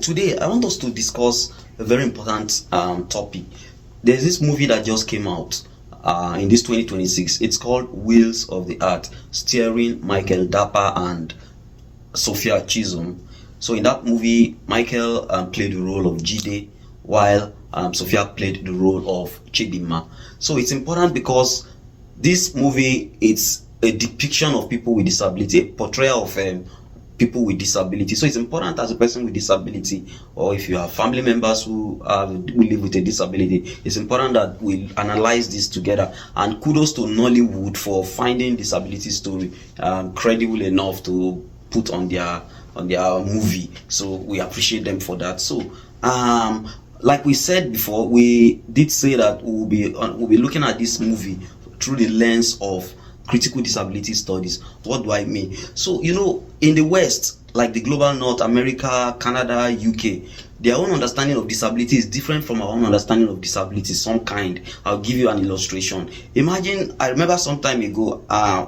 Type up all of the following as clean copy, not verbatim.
Today, I want us to discuss a very important topic. There's this movie that just came out in this 2026. It's called Wheels of the Earth, starring Michael Dapper and Sophia Chisholm. So in that movie, Michael played the role of Jide, while Sophia played the role of Chidinma. So it's important because this movie, it's a depiction of people with disability, a portrayal of people with disability. So it's important as a person with disability, or if you have family members who live with a disability, it's important that we analyze this together. And kudos to Nollywood for finding disability story credible enough to put on their movie. So we appreciate them for that. So like we said before, we did say that we'll be looking at this movie through the lens of critical disability studies. What do I mean? So, in the West, like the global North, America, Canada, UK, their own understanding of disability is different from our own understanding of disability, some kind. I'll give you an illustration. Imagine, I remember some time ago,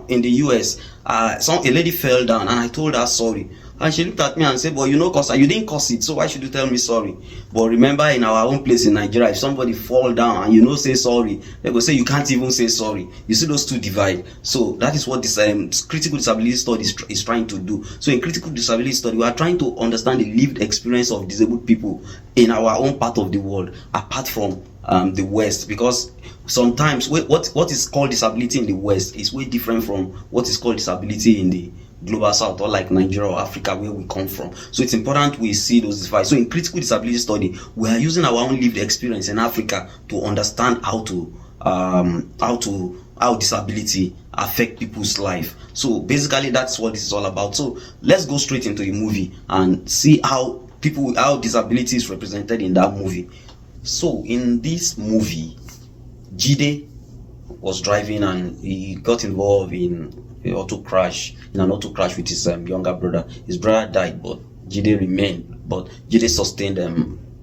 in the US, a lady fell down and I told her sorry. And she looked at me and said, but you didn't cause it, so why should you tell me sorry? But remember, in our own place in Nigeria, if somebody fall down and say sorry, they go say you can't even say sorry. You see those two divide. So that is what this critical disability study is trying to do. So in critical disability study, we are trying to understand the lived experience of disabled people in our own part of the world, apart from the West, because sometimes what is called disability in the West is way different from what is called disability in the global South, or like Nigeria or Africa, where we come from. So it's important we see those divides. So in critical disability study, we are using our own lived experience in Africa to understand how disability affect people's life. So basically, that's what this is all about. So let's go straight into the movie and see how disability is represented in that movie. So in this movie, Jide was driving and he got involved in an auto crash with his younger brother. His brother died, but Jide remained. But Jide sustained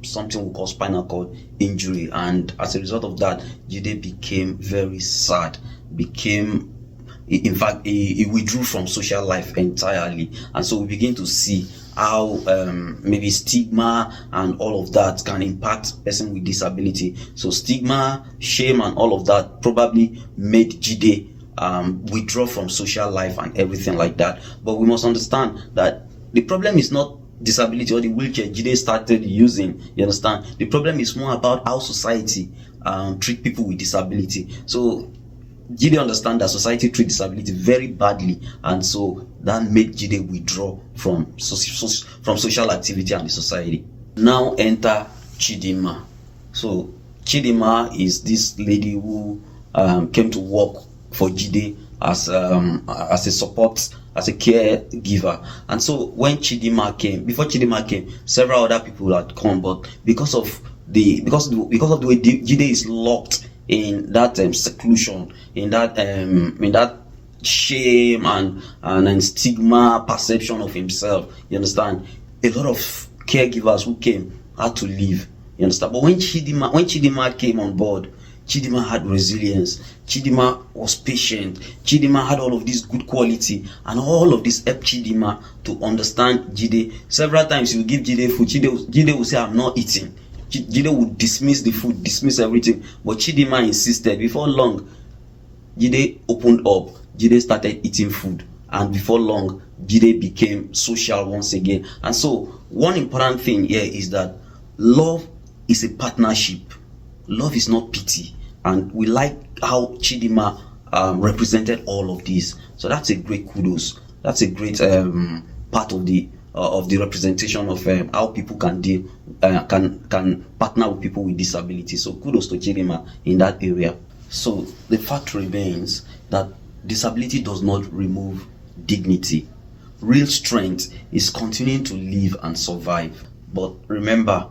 something we call spinal cord injury, and as a result of that, Jide became very sad. In fact, he withdrew from social life entirely, and so we begin to see how maybe stigma and all of that can impact person with disability. So stigma, shame, and all of that probably made Jide withdraw from social life and everything like that. But we must understand that the problem is not disability or the wheelchair Jide started using. You understand? The problem is more about how society treat people with disability. So Jide understand that society treat disability very badly, and so that made Jide withdraw from social activity and the society. Now enter Chidinma. So Chidinma is this lady who came to work for Jide as a support, as a caregiver. And so when before Chidinma came, several other people had come, but because of the way Jide is locked in that seclusion, in that shame and stigma perception of himself, you understand, a lot of caregivers who came had to leave, you understand. But when Chidinma came on board, Chidinma had resilience. Chidinma was patient. Chidinma had all of this good quality, and all of this helped Chidinma to understand Jide. Several times he would give Jide food. Jide would say, I'm not eating. Jide would dismiss the food, dismiss everything. But Chidinma insisted. Before long, Jide opened up. Jide started eating food. And before long, Jide became social once again. And so, one important thing here is that love is a partnership. Love is not pity. And we like how Chidinma represented all of this. So that's a great kudos. That's a great part of the representation of how people can partner with people with disability. So kudos to Chidinma in that area. So the fact remains that disability does not remove dignity. Real strength is continuing to live and survive. But remember,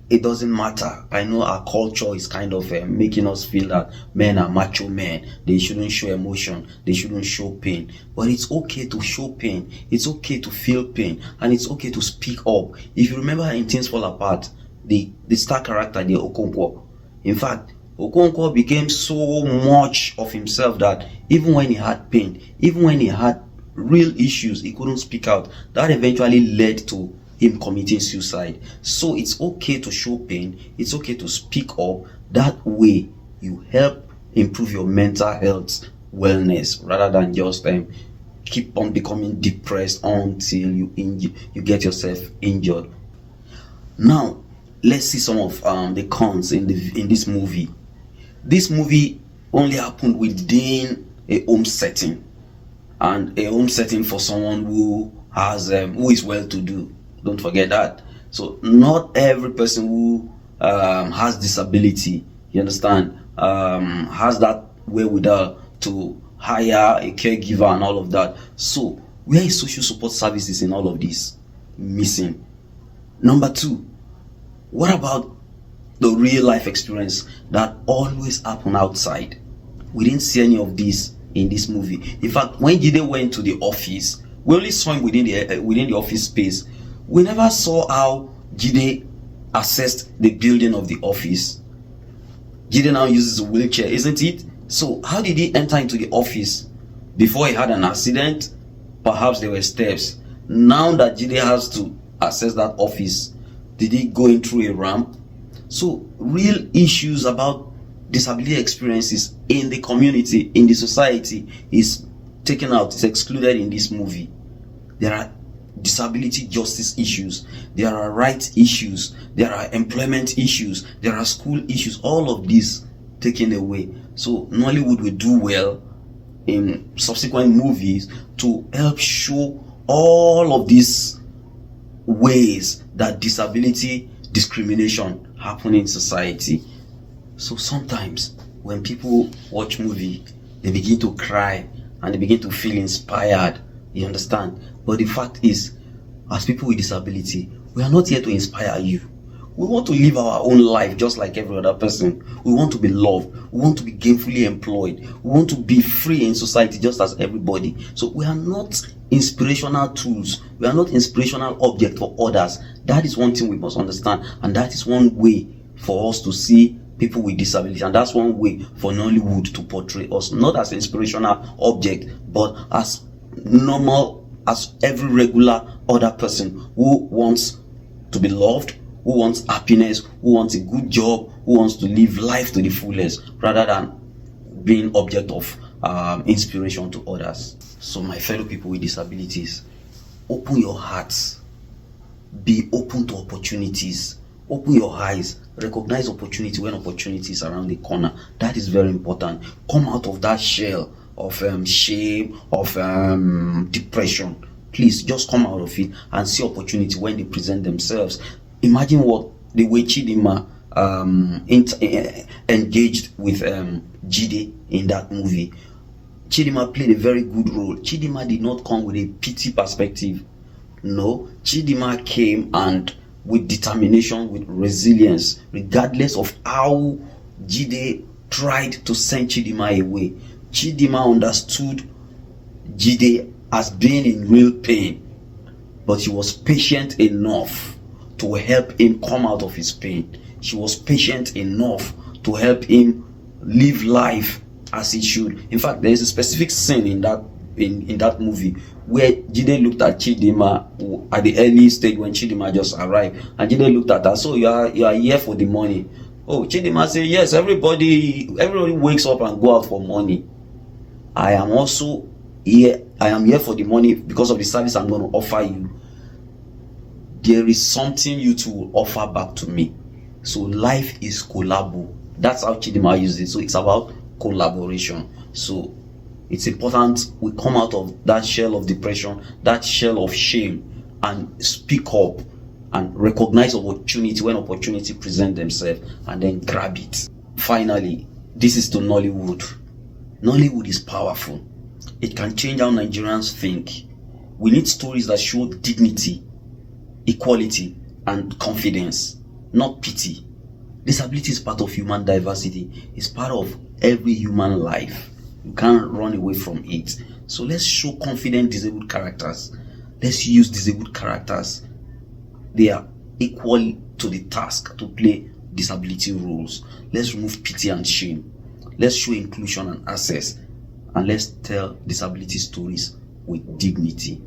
it doesn't matter. I know our culture is kind of making us feel that men are macho men. They shouldn't show emotion. They shouldn't show pain. But it's okay to show pain. It's okay to feel pain. And it's okay to speak up. If you remember in Things Fall Apart, the star character, the Okonkwo. In fact, Okonkwo became so much of himself that even when he had pain, even when he had real issues, he couldn't speak out. That eventually led to him committing suicide. So it's okay to show pain, it's okay to speak up. That way you help improve your mental health wellness, rather than just keep on becoming depressed until you get yourself injured. Now let's see some of the cons in this movie. This movie only happened within a home setting, and a home setting for someone who is well to do. Don't forget that. So not every person who has disability, you understand, has that wherewithal to hire a caregiver and all of that. So where is social support services in all of this? Missing. Number two, what about the real life experience that always happen outside? We didn't see any of this in this movie. In fact, when Jide went to the office, we only saw him within the office space. We never saw how Jide accessed the building of the office. Jide now uses a wheelchair, isn't it? So how did he enter into the office? Before he had an accident, perhaps there were steps. Now that Jide has to access that office, did he go in through a ramp? So real issues about disability experiences in the community, in the society, is taken out, is excluded in this movie. There are disability justice issues, there are rights issues, there are employment issues, there are school issues, all of these taken away. So Nollywood will do well in subsequent movies to help show all of these ways that disability discrimination happen in society. So sometimes when people watch movie, they begin to cry and they begin to feel inspired, you understand? But the fact is, as people with disability, we are not here to inspire you. We want to live our own life just like every other person. We want to be loved. We want to be gainfully employed. We want to be free in society just as everybody. So we are not inspirational tools. We are not inspirational object for others. That is one thing we must understand. And that is one way for us to see people with disability. And that's one way for Nollywood to portray us, not as inspirational object, but as normal, as every regular other person who wants to be loved, who wants happiness, who wants a good job, who wants to live life to the fullest, rather than being object of inspiration to others. So my fellow people with disabilities, open your hearts, be open to opportunities, open your eyes, recognize opportunity when opportunity is around the corner. That is very important. Come out of that shell of shame, of depression. Please just come out of it and see opportunity when they present themselves. Imagine the way Chidinma engaged with Jide in that movie. Chidinma played a very good role. Chidinma did not come with a pity perspective. No, Chidinma came and with determination, with resilience, regardless of how Jide tried to send Chidinma away. Chidinma understood Jide as being in real pain, but she was patient enough to help him come out of his pain. She was patient enough to help him live life as he should. In fact, there is a specific scene in that movie where Jide looked at Chidinma at the early stage when Chidinma just arrived, and Jide looked at her. So you are here for the money. Oh, Chidinma said, yes, everybody wakes up and go out for money. I am also here. I am here for the money because of the service I'm going to offer you. There is something you two will offer back to me. So life is collabo. That's how Chidinma used it. So it's about collaboration. So it's important we come out of that shell of depression, that shell of shame, and speak up and recognize opportunity when opportunity present themselves, and then grab it. Finally, this is to Nollywood. Nollywood is powerful. It can change how Nigerians think. We need stories that show dignity, equality, and confidence, not pity. Disability is part of human diversity. It's part of every human life. You can't run away from it. So let's show confident disabled characters. Let's use disabled characters. They are equal to the task to play disability roles. Let's remove pity and shame. Let's show inclusion and access. And let's tell disability stories with dignity.